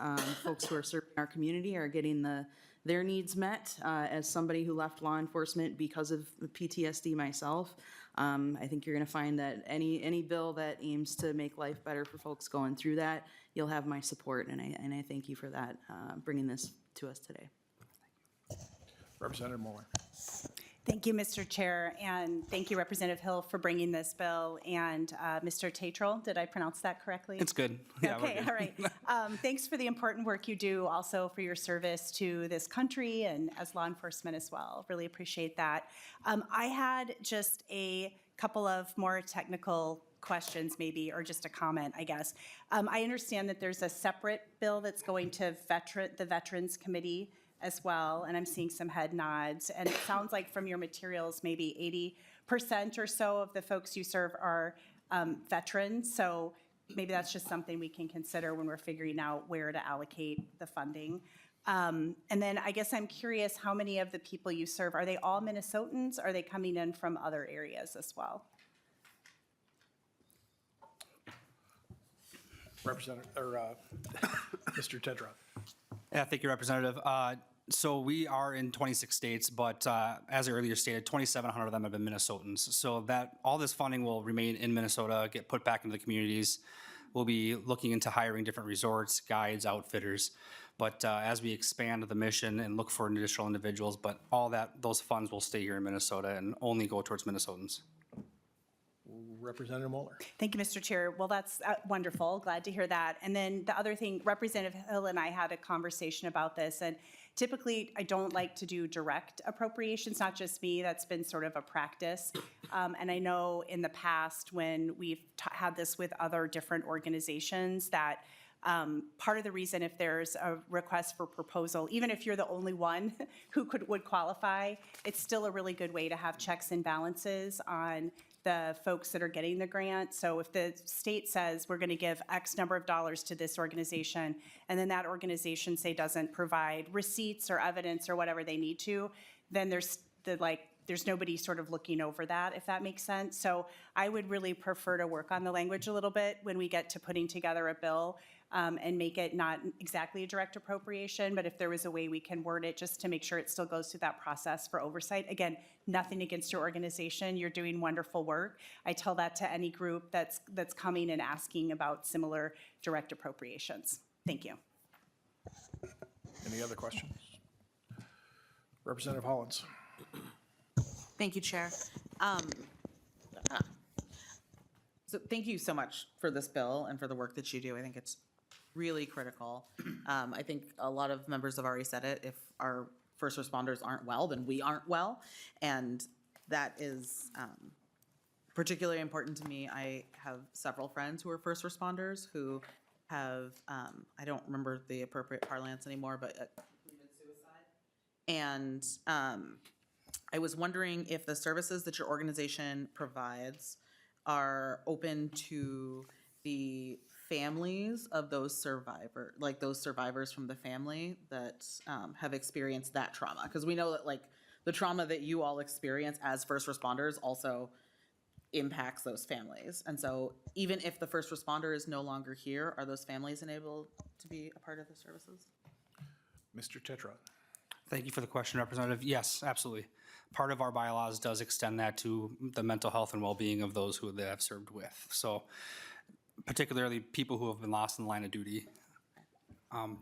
P: folks who are serving our community are getting their needs met. As somebody who left law enforcement because of PTSD myself, I think you're going to find that any bill that aims to make life better for folks going through that, you'll have my support, and I thank you for that, bringing this to us today.
A: Representative Mueller.
B: Thank you, Mr. Chair, and thank you, Representative Hill, for bringing this bill, and Mr. Tatrell, did I pronounce that correctly?
M: It's good. Yeah,
B: Okay, all right. Thanks for the important work you do, also for your service to this country and as law enforcement as well. Really appreciate that. I had just a couple of more technical questions maybe, or just a comment, I guess. I understand that there's a separate bill that's going to the Veterans Committee as well, and I'm seeing some head nods, and it sounds like from your materials, maybe 80% or so of the folks you serve are veterans, so maybe that's just something we can consider when we're figuring out where to allocate the funding. And then I guess I'm curious, how many of the people you serve, are they all Minnesotans? Are they coming in from other areas as well?
A: Representative, or Mr. Tedrow.
M: Yeah, thank you, Representative. So we are in 26 states, but as I earlier stated, 2,700 of them have been Minnesotans. So that all this funding will remain in Minnesota, get put back into the communities. We'll be looking into hiring different resorts, guides, outfitters. But as we expand the mission and look for additional individuals, but those funds will stay here in Minnesota and only go towards Minnesotans.
A: Representative Mueller.
B: Thank you, Mr. Chair. Well, that's wonderful. Glad to hear that. And then the other thing, Representative Hill and I had a conversation about this, and typically I don't like to do direct appropriations, not just me, that's been sort of a practice. And I know in the past when we've had this with other different organizations that part of the reason if there's a request for proposal, even if you're the only one who would qualify, it's still a really good way to have checks and balances on the folks that are getting the grant. So if the state says we're going to give X number of dollars to this organization, and then that organization, say, doesn't provide receipts or evidence or whatever they need to, then there's nobody sort of looking over that, if that makes sense. So I would really prefer to work on the language a little bit when we get to putting together a bill, and make it not exactly a direct appropriation, but if there was a way we can word it just to make sure it still goes through that process for oversight. Again, nothing against your organization. You're doing wonderful work. I tell that to any group that's coming and asking about similar direct appropriations. Thank you.
A: Any other questions? Representative Hollins.
Q: Thank you, Chair. So thank you so much for this bill and for the work that you do. I think it's really critical. I think a lot of members have already said it. If our first responders aren't well, then we aren't well. And that is particularly important to me. I have several friends who are first responders who have, I don't remember the appropriate parlance anymore, but committed suicide. And I was wondering if the services that your organization provides are open to the families of those survivors from the family that have experienced that trauma. Because we know that like the trauma that you all experience as first responders also impacts those families. And so even if the first responder is no longer here, are those families enabled to be a part of the services?
A: Mr. Tetra.
M: Thank you for the question, Representative. Yes, absolutely. Part of our bylaws does extend that to the mental health and well-being of those who they have served with. So particularly people who have been lost in the line of duty.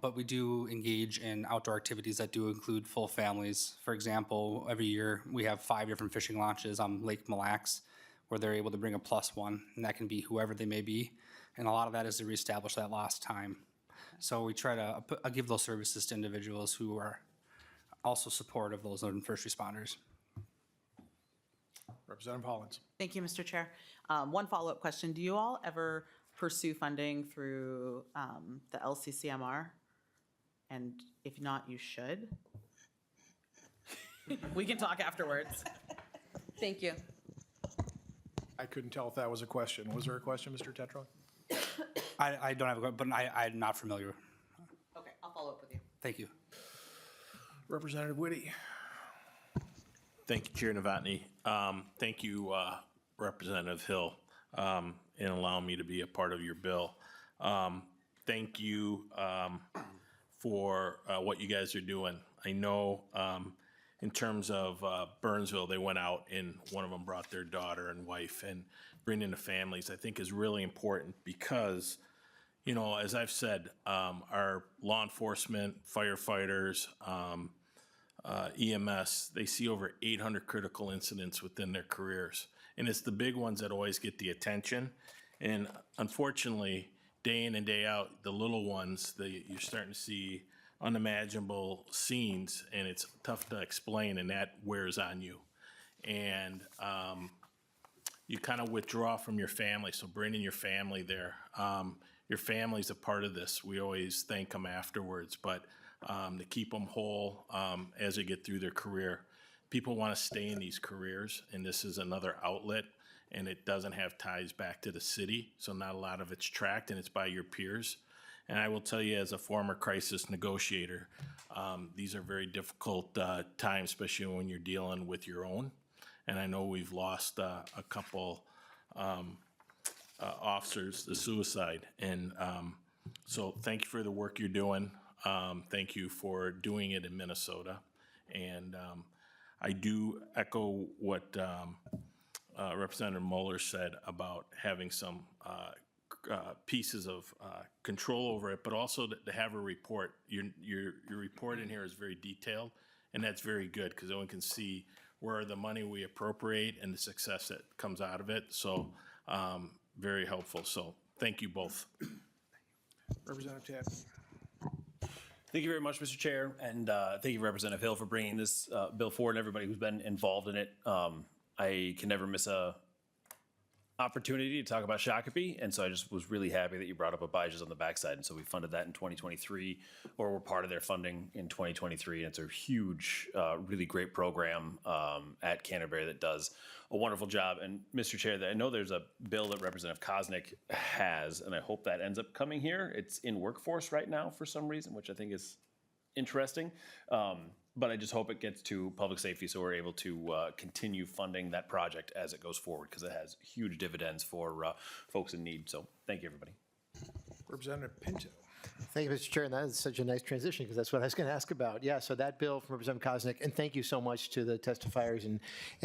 M: But we do engage in outdoor activities that do include full families. For example, every year we have 5 different fishing launches on Lake Mille Lacs where they're able to bring a +1, and that can be whoever they may be. And a lot of that is to reestablish that lost time. So we try to give those services to individuals who are also supportive of those first responders.
A: Representative Hollins.
Q: Thank you, Mr. Chair. One follow-up question. Do you all ever pursue funding through the LCCMR? And if not, you should. We can talk afterwards. Thank you.
A: I couldn't tell if that was a question. Was there a question, Mr. Tetra?
M: I don't have a question, but I'm not familiar.
Q: Okay, I'll follow up with you.
M: Thank you.
A: Representative Whitty.
R: Thank you, Chair Novotny. Thank you, Representative Hill, in allowing me to be a part of your bill. Thank you for what you guys are doing. I know in terms of Burnsville, they went out and one of them brought their daughter and wife, and bringing the families, I think, is really important because, you know, as I've said, our law enforcement, firefighters, EMS, they see over 800 critical incidents within their careers. And it's the big ones that always get the attention. And unfortunately, day in and day out, the little ones, you're starting to see unimaginable scenes, and it's tough to explain, and that wears on you. And you kind of withdraw from your family, so bringing your family there. Your family's a part of this. We always thank them afterwards, but to keep them whole as they get through their career. People want to stay in these careers, and this is another outlet, and it doesn't have ties back to the city, so not a lot of it's tracked, and it's by your peers. And I will tell you, as a former crisis negotiator, these are very difficult times, especially when you're dealing with your own. And I know we've lost a couple officers to suicide. And so thank you for the work you're doing. Thank you for doing it in Minnesota. And I do echo what Representative Mueller said about having some pieces of control over it, but also to have a report. Your report in here is very detailed, and that's very good because one can see where the money we appropriate and the success that comes out of it. So very helpful. So thank you both.
A: Representative Tab.
F: Thank you very much, Mr. Chair, and thank you, Representative Hill, for bringing this bill forward and everybody who's been involved in it. I can never miss a opportunity to talk about Shakopee, and so I just was really happy that you brought up Abijah's on the backside, and so we funded that in 2023, or we're part of their funding in 2023, and it's a huge, really great program at Canterbury that does a wonderful job. And Mr. Chair, I know there's a bill that Representative Kosnick has, and I hope that ends up coming here. It's in workforce right now for some reason, which I think is interesting. But I just hope it gets to public safety so we're able to continue funding that project as it goes forward, because it has huge dividends for folks in need. So thank you, everybody.
A: Representative Pinto.
S: Thank you, Mr. Chair, and that is such a nice transition because that's what I was going to ask about. Yeah, so that bill from Representative Kosnick, and thank you so much to the testifiers, and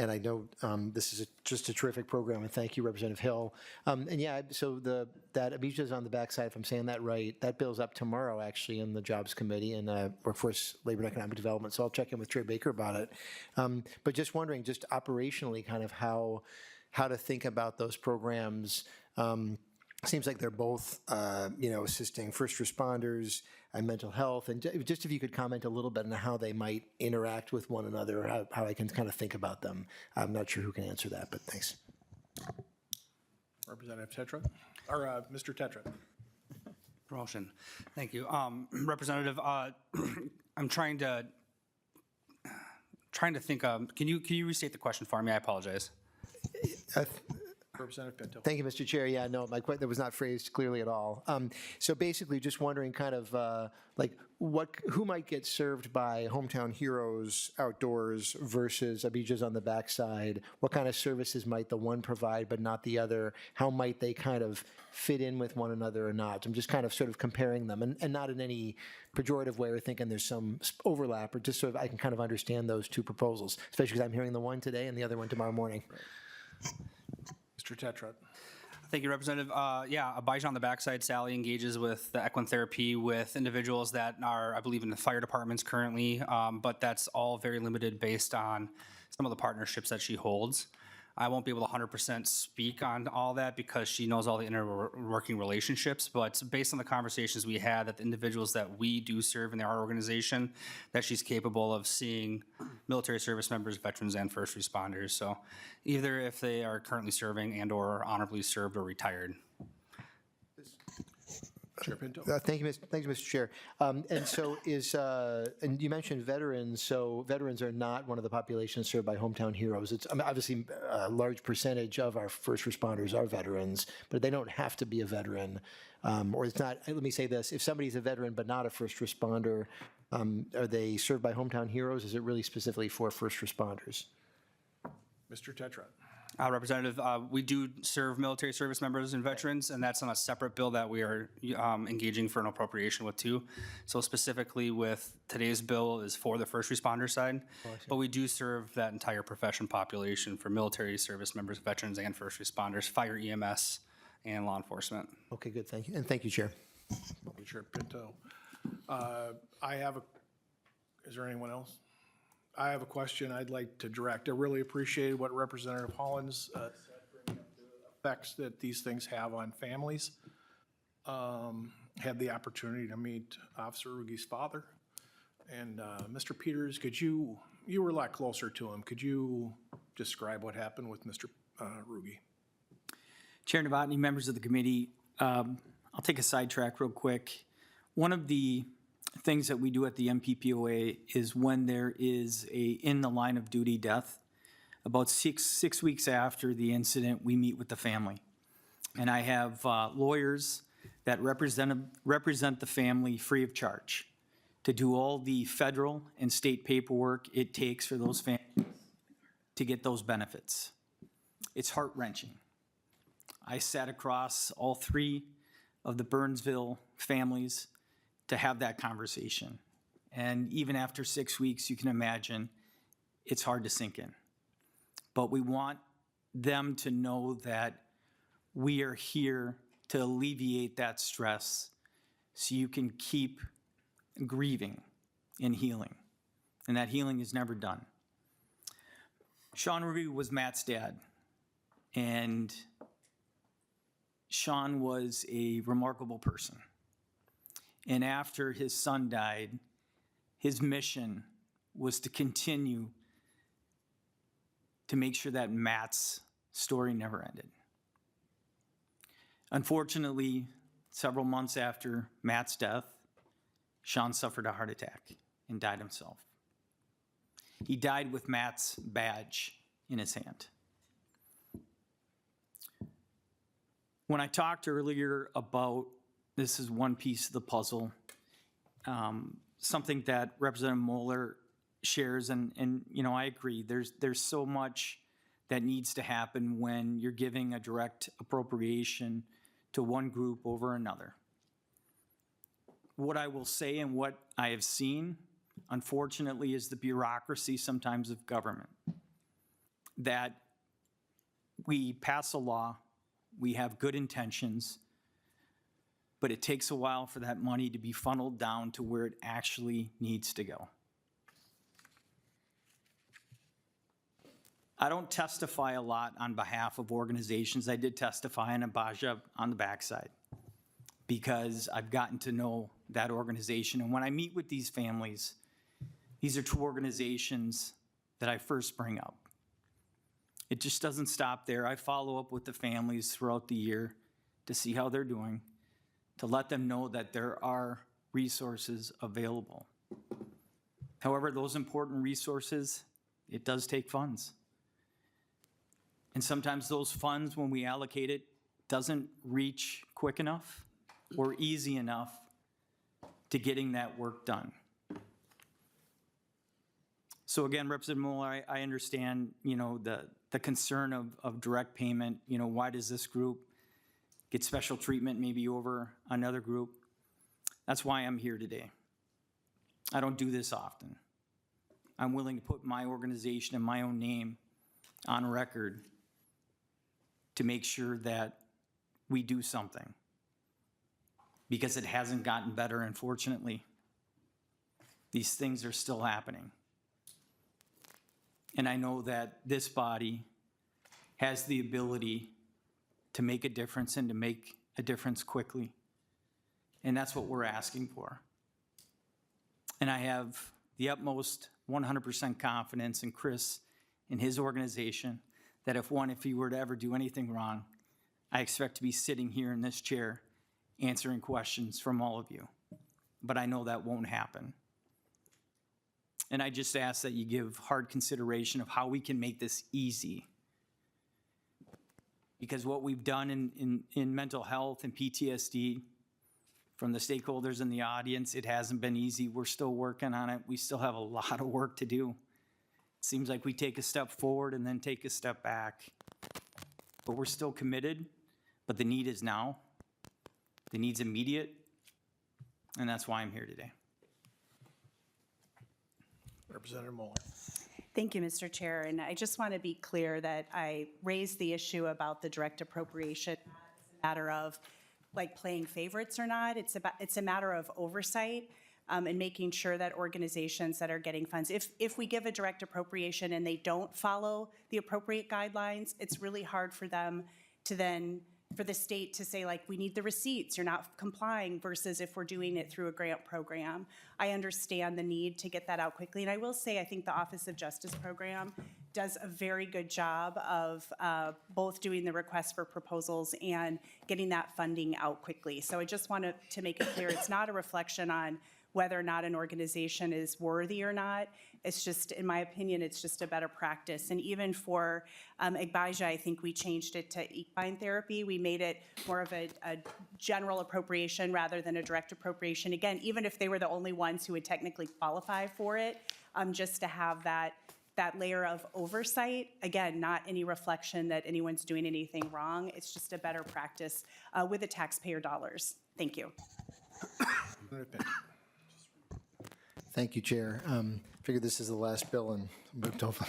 S: I know this is just a terrific program, and thank you, Representative Hill. And yeah, so that Abijah's on the backside, if I'm saying that right, that bill's up tomorrow actually in the Jobs Committee and Workforce, Labor and Economic Development, so I'll check in with Trey Baker about it. But just wondering, just operationally, kind of how to think about those programs. Seems like they're both, assisting first responders and mental health. And just if you could comment a little bit on how they might interact with one another, how I can kind of think about them. I'm not sure who can answer that, but thanks.
A: Representative Tetra, or Mr. Tetra.
M: Promotion. Thank you. Representative, I'm trying to think, can you restate the question for me? I apologize.
A: Representative Pinto.
S: Thank you, Mr. Chair. Yeah, no, that was not phrased clearly at all. So basically, just wondering kind of like who might get served by Hometown Heroes outdoors versus Abijah's on the backside? What kind of services might the one provide but not the other? How might they kind of fit in with one another or not? I'm just kind of sort of comparing them and not in any pejorative way or thinking there's some overlap, or just sort of I can kind of understand those two proposals, especially because I'm hearing the one today and the other one tomorrow morning.
A: Mr. Tetrot.
M: Thank you, Representative. Yeah, Abijah on the backside, Sally engages with the equine therapy with individuals that are, I believe, in the fire departments currently, but that's all very limited based on some of the partnerships that she holds. I won't be able to 100% speak on all that because she knows all the inner working relationships, but based on the conversations we had, that the individuals that we do serve in our organization, that she's capable of seeing military service members, veterans, and first responders. So either if they are currently serving and or honorably served or retired.
A: Chair Pinto.
S: Thank you, Mr. Chair. And so and you mentioned veterans, so veterans are not one of the populations served by Hometown Heroes. It's obviously a large percentage of our first responders are veterans, but they don't have to be a veteran. Or it's not, let me say this, if somebody's a veteran but not a first responder, are they served by Hometown Heroes? Is it really specifically for first responders?
A: Mr. Tetrot.
M: Representative, we do serve military service members and veterans, and that's on a separate bill that we are engaging for an appropriation with too. So specifically with today's bill is for the first responder side, but we do serve that entire profession population for military service members, veterans, and first responders, fire, EMS, and law enforcement.
S: Okay, good, thank you. And thank you, Chair.
A: Thank you, Chair Pinto. Is there anyone else? I have a question I'd like to direct. I really appreciated what Representative Hollins said, bringing up the effects that these things have on families. Had the opportunity to meet Officer Rugi's father. And Mr. Peters, you were a lot closer to him. Could you describe what happened with Mr. Rugi?
N: Chair Novotny, members of the committee, I'll take a sidetrack real quick. One of the things that we do at the MPPOA is when there is a in the line of duty death, about six weeks after the incident, we meet with the family. And I have lawyers that represent the family free of charge to do all the federal and state paperwork it takes for those families to get those benefits. It's heart-wrenching. I sat across all three of the Burnsville families to have that conversation. And even after 6 weeks, you can imagine it's hard to sink in. But we want them to know that we are here to alleviate that stress so you can keep grieving and healing. And that healing is never done. Sean Ruby was Matt's dad. And Sean was a remarkable person. And after his son died, his mission was to continue to make sure that Matt's story never ended. Unfortunately, several months after Matt's death, Sean suffered a heart attack and died himself. He died with Matt's badge in his hand. When I talked earlier about this is one piece of the puzzle, something that Representative Moeller shares, and you know, I agree, there's so much that needs to happen when you're giving a direct appropriation to one group over another. What I will say and what I have seen, unfortunately, is the bureaucracy sometimes of government. That we pass a law, we have good intentions, but it takes a while for that money to be funneled down to where it actually needs to go. I don't testify a lot on behalf of organizations. I did testify on Abijah on the backside because I've gotten to know that organization. And when I meet with these families, these are two organizations that I first bring up. It just doesn't stop there. I follow up with the families throughout the year to see how they're doing, to let them know that there are resources available. However, those important resources, it does take funds. And sometimes those funds, when we allocate it, doesn't reach quick enough or easy enough to getting that work done. So again, Representative Moeller, I understand, the concern of direct payment. Why does this group get special treatment maybe over another group? That's why I'm here today. I don't do this often. I'm willing to put my organization and my own name on record to make sure that we do something, because it hasn't gotten better, unfortunately. These things are still happening. And I know that this body has the ability to make a difference and to make a difference quickly. And that's what we're asking for. And I have the utmost 100% confidence in Chris and his organization that if he were to ever do anything wrong, I expect to be sitting here in this chair answering questions from all of you. But I know that won't happen. And I just ask that you give hard consideration of how we can make this easy. Because what we've done in mental health and PTSD, from the stakeholders in the audience, it hasn't been easy. We're still working on it. We still have a lot of work to do. It seems like we take a step forward and then take a step back. But we're still committed, but the need is now. The need's immediate, and that's why I'm here today.
A: Representative Moeller.
B: Thank you, Mr. Chair. And I just want to be clear that I raised the issue about the direct appropriation not as a matter of like playing favorites or not. It's a matter of oversight and making sure that organizations that are getting funds, if we give a direct appropriation and they don't follow the appropriate guidelines, it's really hard for them to then, for the state to say, like, we need the receipts, you're not complying, versus if we're doing it through a grant program. I understand the need to get that out quickly. And I will say, I think the Office of Justice Program does a very good job of both doing the request for proposals and getting that funding out quickly. So I just wanted to make it clear, it's not a reflection on whether or not an organization is worthy or not. It's just, in my opinion, it's just a better practice. And even for Agbaja, I think we changed it to equine therapy. We made it more of a general appropriation rather than a direct appropriation. Again, even if they were the only ones who would technically qualify for it, just to have that layer of oversight. Again, not any reflection that anyone's doing anything wrong. It's just a better practice with the taxpayer dollars. Thank you.
S: Thank you, Chair. Figured this is the last bill, and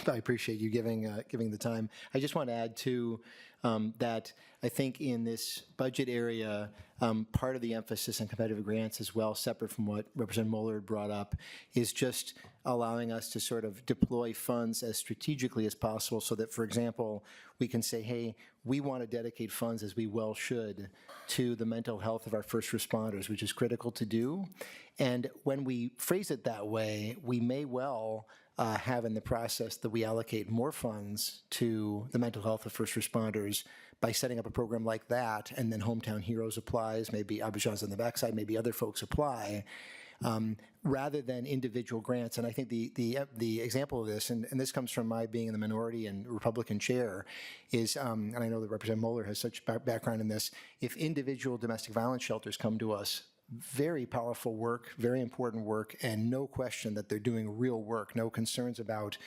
S: I appreciate you giving the time. I just want to add too that I think in this budget area, part of the emphasis on competitive grants as well, separate from what Representative Moeller had brought up, is just allowing us to sort of deploy funds as strategically as possible so that, for example, we can say, hey, we want to dedicate funds, as we well should, to the mental health of our first responders, which is critical to do. And when we phrase it that way, we may well have in the process that we allocate more funds to the mental health of first responders by setting up a program like that, and then Hometown Heroes applies, maybe Abidjan's on the backside, maybe other folks apply, rather than individual grants. And I think the example of this, and this comes from my being in the minority and Republican chair, is, and I know that Representative Moeller has such background in this, if individual domestic violence shelters come to us, very powerful work, very important work, and no question that they're doing real work, no concerns about,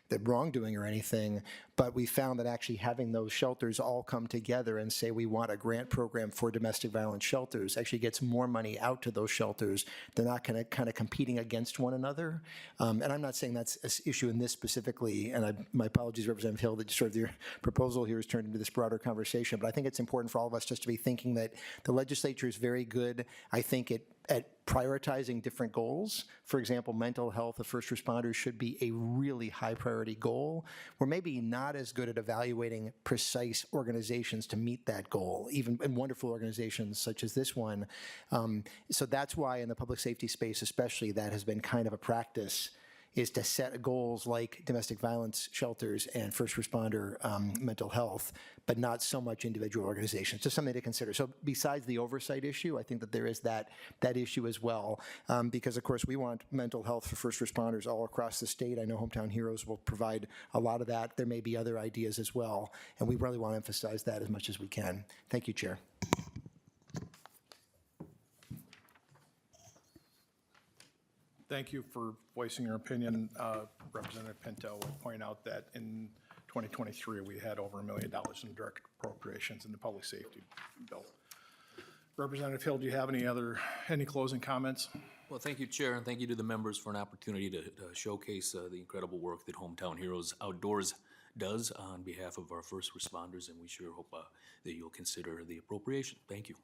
S: the wrongdoing or anything. But we found that actually having those shelters all come together and say we want a grant program for domestic violence shelters actually gets more money out to those shelters. They're not kind of competing against one another. And I'm not saying that's an issue in this specifically, and my apologies, Representative Hill, that sort of your proposal here has turned into this broader conversation. But I think it's important for all of us just to be thinking that the legislature is very good, I think, at prioritizing different goals. For example, mental health of first responders should be a really high priority goal. We're maybe not as good at evaluating precise organizations to meet that goal, even in wonderful organizations such as this one. So that's why in the public safety space especially, that has been kind of a practice, is to set goals like domestic violence shelters and first responder mental health, but not so much individual organizations. Just something to consider. So besides the oversight issue, I think that there is that issue as well, because of course we want mental health for first responders all across the state. I know Hometown Heroes will provide a lot of that. There may be other ideas as well, and we really want to emphasize that as much as we can. Thank you, Chair.
A: Thank you for voicing your opinion. Representative Pinto will point out that in 2023, we had over $1 million in direct appropriations in the public safety bill. Representative Hill, do you have any closing comments?
L: Well, thank you, Chair, and thank you to the members for an opportunity to showcase the incredible work that Hometown Heroes Outdoors does on behalf of our first responders, and we sure hope that you'll consider the appropriation. Thank you.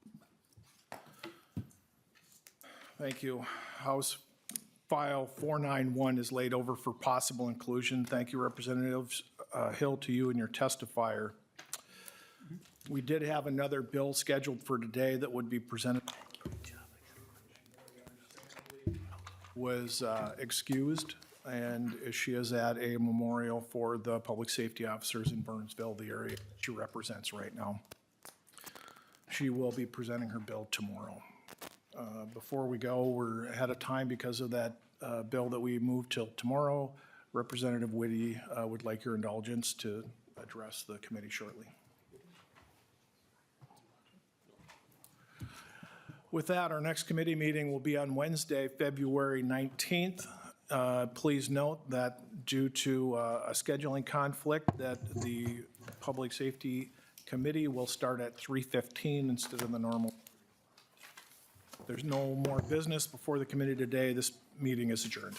A: Thank you. House File 491 is laid over for possible inclusion. Thank you, Representatives Hill, to you and your testifier. We did have another bill scheduled for today that would be presented. Was excused, and she is at a memorial for the public safety officers in Burnsville, the area she represents right now. She will be presenting her bill tomorrow. Before we go, we're ahead of time because of that bill that we moved till tomorrow. Representative Whitty would like your indulgence to address the committee shortly. With that, our next committee meeting will be on Wednesday, February 19th. Please note that due to a scheduling conflict, that the Public Safety Committee will start at 3:15 instead of the normal. There's no more business before the committee today. This meeting is adjourned.